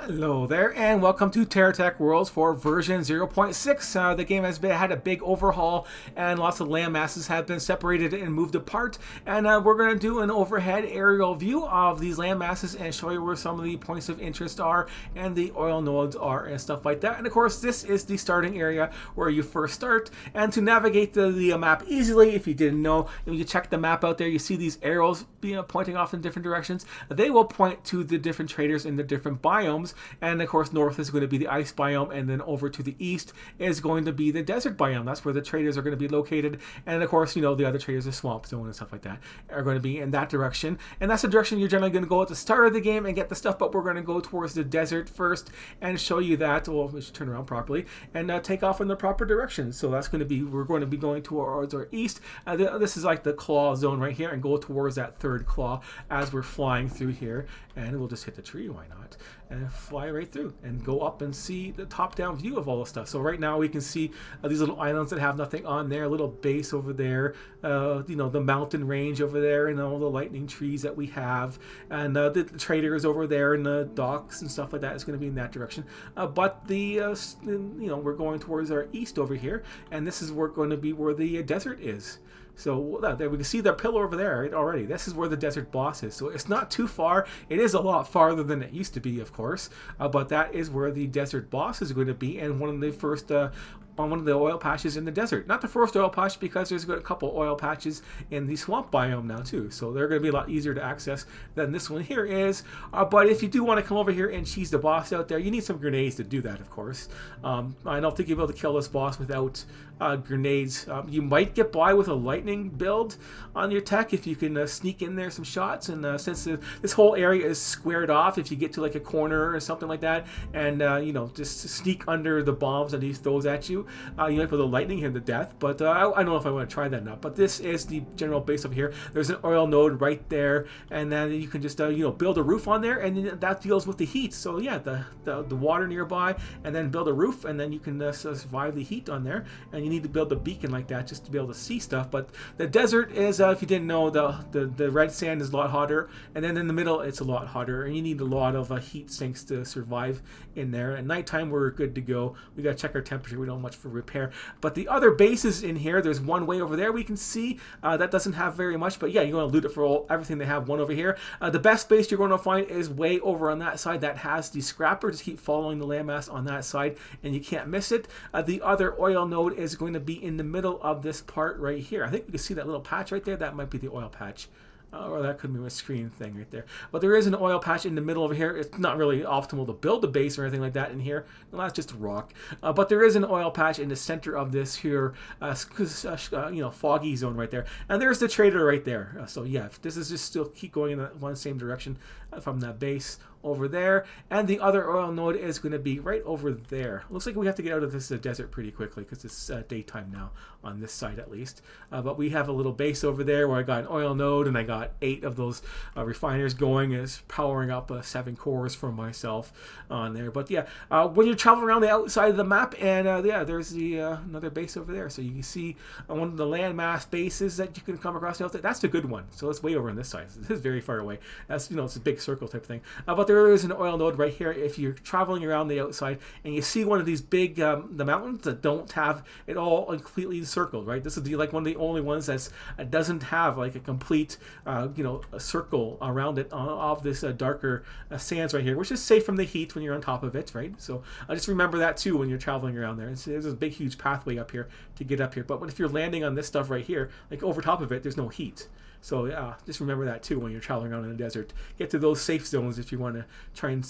Hello there, and welcome to TerraTech Worlds for version 0.6. The game has had a big overhaul, and lots of land masses have been separated and moved apart. And we're going to do an overhead aerial view of these land masses and show you where some of the points of interest are, and the oil nodes are, and stuff like that. And of course, this is the starting area where you first start. And to navigate the map easily, if you didn't know, if you check the map out there, you see these arrows pointing off in different directions. They will point to the different traders in the different biomes. And of course, north is going to be the ice biome, and then over to the east is going to be the desert biome. That's where the traders are going to be located. And of course, the other traders, the swamp zone and stuff like that, are going to be in that direction. And that's the direction you're generally going to go at the start of the game and get the stuff. But we're going to go towards the desert first and show you that. Well, we should turn around properly and take off in the proper direction. So that's going to be, we're going to be going towards our east. This is like the claw zone right here, and go towards that third claw as we're flying through here. And we'll just hit the tree, why not? And fly right through and go up and see the top-down view of all the stuff. So right now we can see these little islands that have nothing on there, a little base over there, the mountain range over there, and all the lightning trees that we have, and the traders over there, and the docks and stuff like that is going to be in that direction. But we're going towards our east over here, and this is going to be where the desert is. So there we can see the pillar over there right, already. This is where the desert boss is. So it's not too far. It is a lot farther than it used to be, of course. But that is where the desert boss is going to be, and one of the first on one of the oil patches in the desert. Not the first oil patch, because there's a couple oil patches in the swamp biome now too. So they're going to be a lot easier to access than this one here is. But if you do want to come over here and cheese the boss out there, you need some grenades to do that, of course. I don't think you'll be able to kill this boss without grenades. You might get by with a lightning build on your tech if you can sneak in there some shots. And since this whole area is squared off, if you get to like a corner or something like that, and just sneak under the bombs that he throws at you, you might put a lightning him to death. But I don't know if I want to try that now. But this is the general base over here. There's an oil node right there, and then you can just build a roof on there, and that deals with the heat. So yeah, the water nearby, and then build a roof, and then you can survive the heat on there. And you need to build a beacon like that just to be able to see stuff. But the desert is, if you didn't know, the red sand is a lot hotter, and then in the middle it's a lot hotter, and you need a lot of heat sinks to survive in there. At nighttime we're good to go. We gotta check our temperature. We don't have much for repair. But the other bases in here, there's one way over there we can see that doesn't have very much, but yeah, you're going to loot it for everything they have. One over here, the best base you're going to find is way over on that side that has the scrapper. Just keep following the landmass on that side and you can't miss it. The other oil node is going to be in the middle of this part right here. I think you can see that little patch right there. That might be the oil patch. Or that could be a screen thing right there. But there is an oil patch in the middle over here. It's not really optimal to build a base or anything like that in here. No, that's just a rock. But there is an oil patch in the center of this here, foggy zone right there. And there's the trader right there. So yeah, this is just still keep going in that one same direction from that base over there. And the other oil node is going to be right over there. Looks like we have to get out of this desert pretty quickly because it's daytime now on this side at least. But we have a little base over there where I got an oil node, and I got 8 of those refiners going, is powering up 7 cores for myself on there. But yeah, when you're traveling around the outside of the map, and yeah, there's the another base over there. So you can see one of the landmass bases that you can come across. That's the good one. So it's way over on this side. This is very far away. That's it's a big circle type thing. But there is an oil node right here. If you're traveling around the outside and you see one of these big the mountains that don't have it all completely circled, right? This is like one of the only ones that doesn't have like a complete a circle around it of this darker sands right here, which is safe from the heat when you're on top of it, right? So just remember that too when you're traveling around there. There's a big huge pathway up here to get up here, but if you're landing on this stuff right here, like over top of it, there's no heat. So yeah, just remember that too when you're traveling around in the desert. Get to those safe zones if you want to try and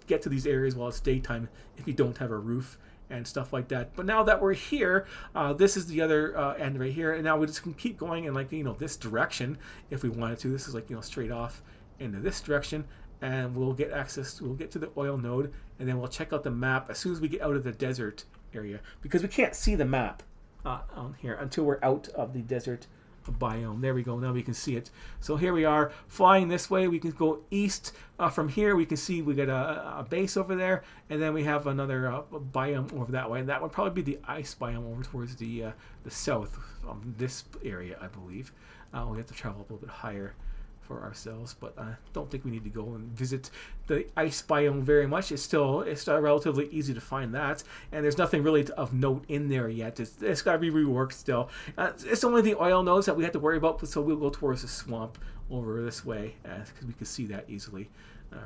get to these areas while it's daytime, if you don't have a roof and stuff like that. But now that we're here, this is the other end right here, and now we just can keep going in this direction if we wanted to. This is straight off into this direction, and we'll get access. We'll get to the oil node, and then we'll check out the map as soon as we get out of the desert area, because we can't see the map on here until we're out of the desert biome. There we go. Now we can see it. So here we are flying this way. We can go east from here. We can see we got a base over there, and then we have another biome over that way. And that would probably be the ice biome over towards the south of this area, I believe. We have to travel a little bit higher for ourselves, but I don't think we need to go and visit the ice biome very much. It's relatively easy to find that, and there's nothing really of note in there yet. It's got to be reworked still. It's only the oil nodes that we have to worry about, so we'll go towards the swamp over this way because we can see that easily.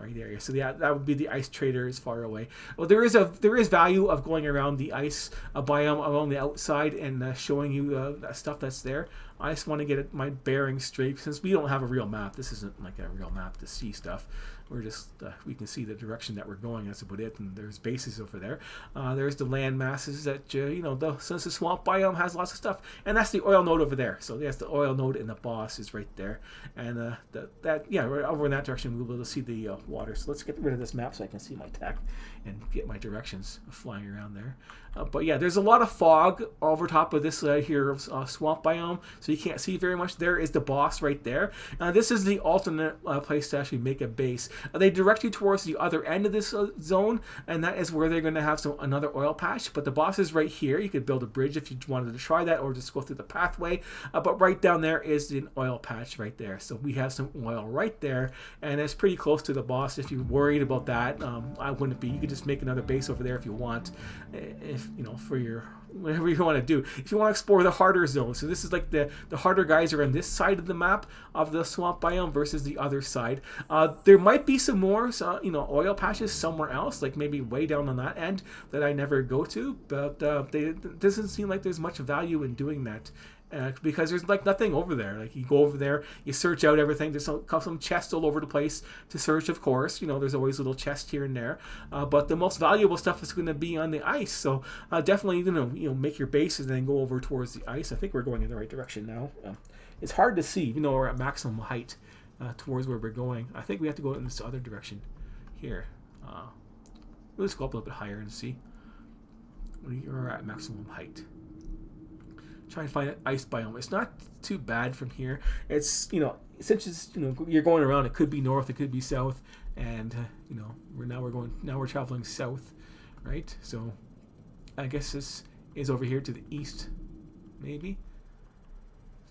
Right there. So yeah, that would be the ice trader is far away. Well, there is value of going around the ice biome along the outside and showing you that stuff that's there. I just want to get my bearings straight since we don't have a real map. This isn't like a real map to see stuff. We're just we can see the direction that we're going. That's about it. And there's bases over there. There's the land masses that since the swamp biome has lots of stuff, and that's the oil node over there. So that's the oil node, and the boss is right there. And right over in that direction, we'll be able to see the water. So let's get rid of this map so I can see my tech and get my directions flying around there. But yeah, there's a lot of fog over top of this swamp biome, so you can't see very much. There is the boss right there. This is the alternate place to actually make a base. They direct you towards the other end of this zone, and that is where they're going to have another oil patch. But the boss is right here. You could build a bridge if you wanted to try that, or just go through the pathway. But right down there is an oil patch right there. So we have some oil right there, and it's pretty close to the boss. If you're worried about that, I wouldn't be. You could just make another base over there if you want. If for your whatever you want to do. If you want to explore the harder zone, so this is like the harder guys are on this side of the map of the swamp biome versus the other side. There might be some more oil patches somewhere else, like maybe way down on that end that I never go to, but it doesn't seem like there's much value in doing that. Because there's like nothing over there. Like you go over there, you search out everything. There's some chests all over the place to search, of course. There's always little chests here and there. But the most valuable stuff is going to be on the ice. So definitely, make your base and then go over towards the ice. I think we're going in the right direction now. It's hard to see, even though we're at maximum height towards where we're going. I think we have to go in this other direction here. We'll just go up a little bit higher and see. We're at maximum height. Try and find an ice biome. It's not too bad from here. It's since it's you're going around, it could be north, it could be south, and we're traveling south, right? So I guess this is over here to the east, maybe.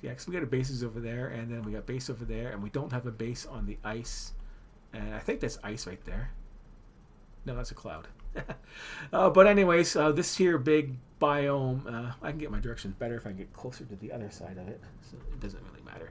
Yeah, because we got a bases over there, and then we got base over there, and we don't have a base on the ice. And I think that's ice right there. No, that's a cloud. But anyways, this here big biome, I can get my directions better if I get closer to the other side of it, so it doesn't really matter.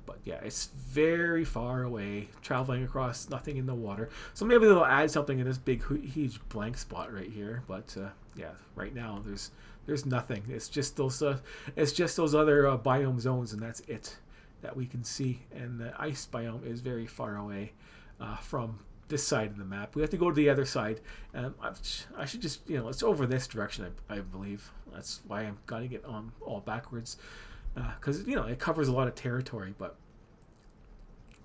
But yeah, it's very far away, traveling across nothing in the water. So maybe they'll add something in this big huge blank spot right here. But yeah, right now there's nothing. It's just those other biome zones, and that's it that we can see. And the ice biome is very far away from this side of the map. We have to go to the other side. I should just, it's over this direction, I believe. That's why I'm going to get on all backwards. Because, it covers a lot of territory, but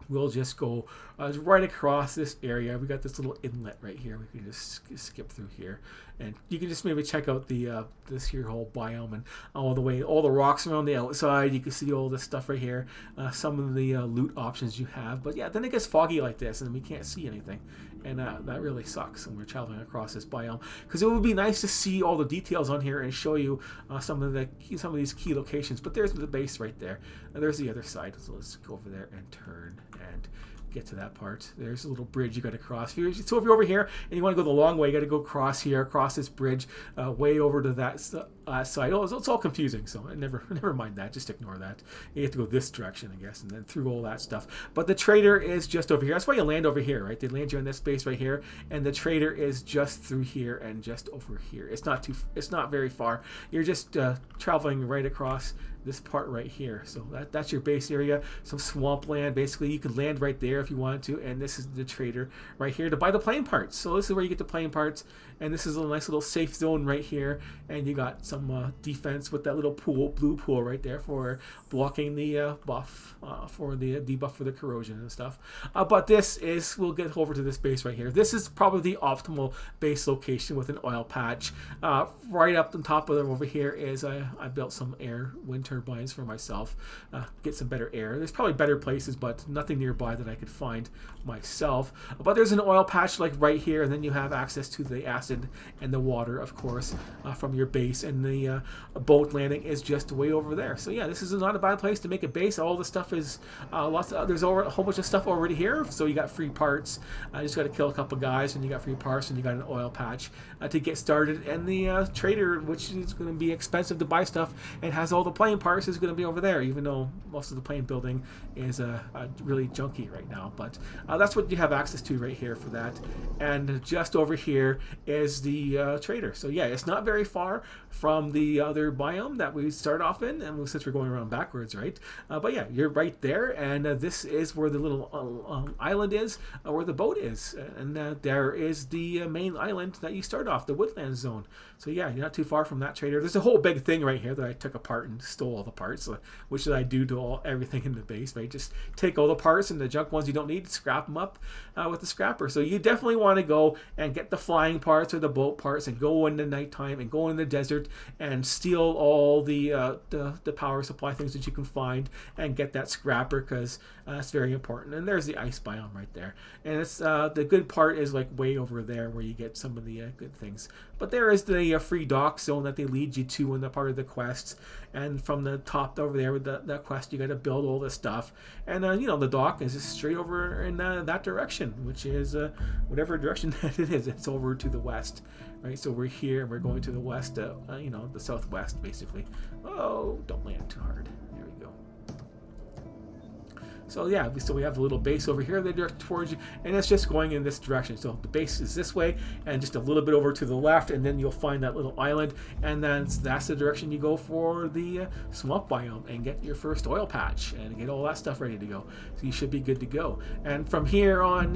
we'll just go right across this area. We got this little inlet right here. We can just skip through here, and you can just maybe check out the this here whole biome and all the rocks around the outside. You can see all this stuff right here. Some of the loot options you have, but yeah, then it gets foggy like this, and we can't see anything, and that really sucks when we're traveling across this biome. Because it would be nice to see all the details on here and show you some of these key locations. But there's the base right there, and there's the other side. So let's go over there and turn and get to that part. There's a little bridge you got to cross. So if you're over here and you want to go the long way, you got to go across this bridge, way over to that side. Oh, it's all confusing, so never mind that. Just ignore that. You have to go this direction, I guess, and then through all that stuff. But the trader is just over here. That's why you land over here, right? They land you in this space right here, and the trader is just through here and just over here. It's not very far. You're just traveling right across this part right here. So that's your base area, some swampland. Basically, you could land right there if you wanted to, and this is the trader right here to buy the plane parts. So this is where you get the plane parts, and this is a nice little safe zone right here, and you got some defense with that little blue pool right there for blocking the buff, for the debuff for the corrosion and stuff. But we'll get over to this base right here. This is probably the optimal base location with an oil patch. Right up on top of them over here is I built some winter turbines for myself, get some better air. There's probably better places, but nothing nearby that I could find myself. But there's an oil patch like right here, and then you have access to the acid and the water, of course, from your base, and the boat landing is just way over there. So yeah, this is not a bad place to make a base. All the stuff is there's a whole bunch of stuff already here, so you got free parts. You just got to kill a couple guys, and you got free parts, and you got an oil patch to get started. And the trader, which is going to be expensive to buy stuff and has all the plane parts, is going to be over there, even though most of the plane building is really junky right now. But that's what you have access to right here for that. And just over here is the trader. So yeah, it's not very far from the other biome that we start off in, and since we're going around backwards, right? But yeah, you're right there, and this is where the little island is, where the boat is, and there is the main island that you start off, the woodland zone. So yeah, you're not too far from that trader. There's a whole big thing right here that I took apart and stole all the parts, which I do to everything in the base, right? Just take all the parts and the junk ones you don't need, scrap them up with the scrapper. So you definitely want to go and get the flying parts or the boat parts and go in the nighttime and go in the desert and steal all the power supply things that you can find and get that scrapper, because that's very important. And there's the ice biome right there, and it's the good part is like way over there where you get some of the good things. But there is the free dock zone that they lead you to in the part of the quests, and from the top over there with that quest, you got to build all this stuff. And the dock is just straight over in that direction, which is whatever direction that it is. It's over to the west, right? So we're here, and we're going to the west, the southwest, basically. Oh, don't land too hard. There we go. So yeah, we have a little base over here that directs towards you, and it's just going in this direction. So the base is this way, and just a little bit over to the left, and then you'll find that little island, and then that's the direction you go for the swamp biome and get your first oil patch and get all that stuff ready to go. So you should be good to go. And from here on,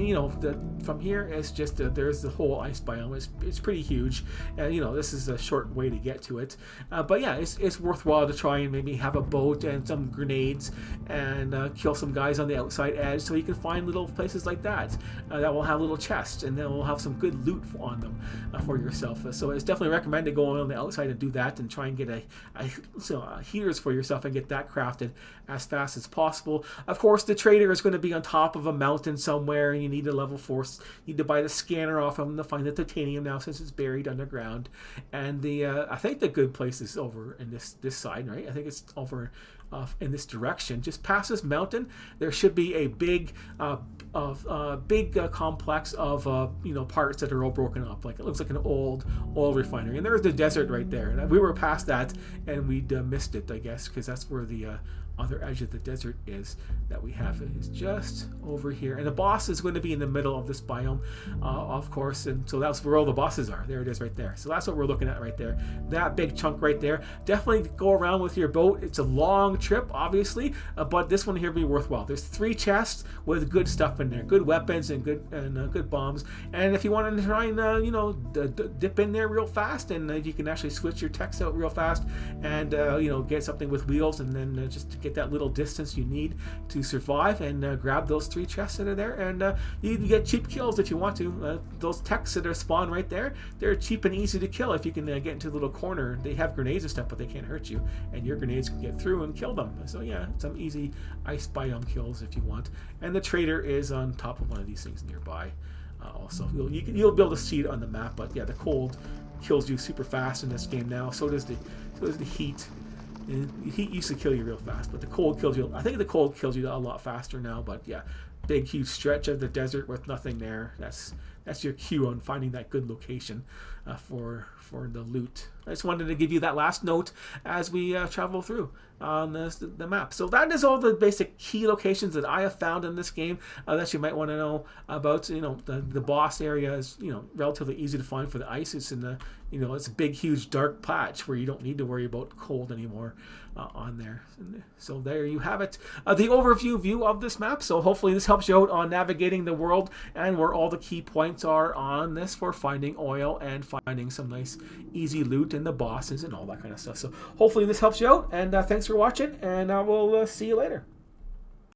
from here it's just there's the whole ice biome. It's pretty huge, and this is a short way to get to it. But yeah, it's worthwhile to try and maybe have a boat and some grenades and kill some guys on the outside edge, so you can find little places like that that will have little chests, and then will have some good loot on them for yourself. So it's definitely recommended going on the outside and do that, and try and get heaters for yourself and get that crafted as fast as possible. Of course, the trader is going to be on top of a mountain somewhere, and you need a level 4. You need to buy the scanner off him to find the titanium now, since it's buried underground. And I think the good place is over in this side, right? I think it's over in this direction, just past this mountain. There should be a big complex of parts that are all broken up. Like, it looks like an old oil refinery, and there's the desert right there. And we were past that, and we'd missed it, I guess, because that's where the other edge of the desert is that we have. It is just over here, and the boss is going to be in the middle of this biome, of course, and so that's where all the bosses are. There it is right there. So that's what we're looking at right there, that big chunk right there. Definitely go around with your boat. It's a long trip, obviously, but this one here will be worthwhile. There's 3 chests with good stuff in there, good weapons and good bombs. And if you want to try and dip in there real fast, and you can actually switch your techs out real fast, and get something with wheels, and then just to get that little distance you need to survive, and grab those 3 chests that are there, and you can get cheap kills if you want to. Those techs that are spawned right there, they're cheap and easy to kill if you can get into a little corner. They have grenades and stuff, but they can't hurt you, and your grenades can get through and kill them. So yeah, some easy ice biome kills if you want. And the trader is on top of one of these things nearby. Also, you'll be able to see it on the map, but yeah, the cold kills you super fast in this game now. So does the heat. And the heat used to kill you real fast, but the cold kills you. I think the cold kills you a lot faster now. But yeah, big huge stretch of the desert with nothing there. That's your cue on finding that good location for the loot. I just wanted to give you that last note as we travel through on the map. So that is all the basic key locations that I have found in this game that you might want to know about. The boss area is relatively easy to find for the ice. It's in the it's a big huge dark patch where you don't need to worry about cold anymore on there. So there you have it, the overview view of this map. So hopefully this helps you out on navigating the world and where all the key points are on this for finding oil and finding some nice easy loot and the bosses and all that kind of stuff. So hopefully this helps you out, and thanks for watching, and I will see you later.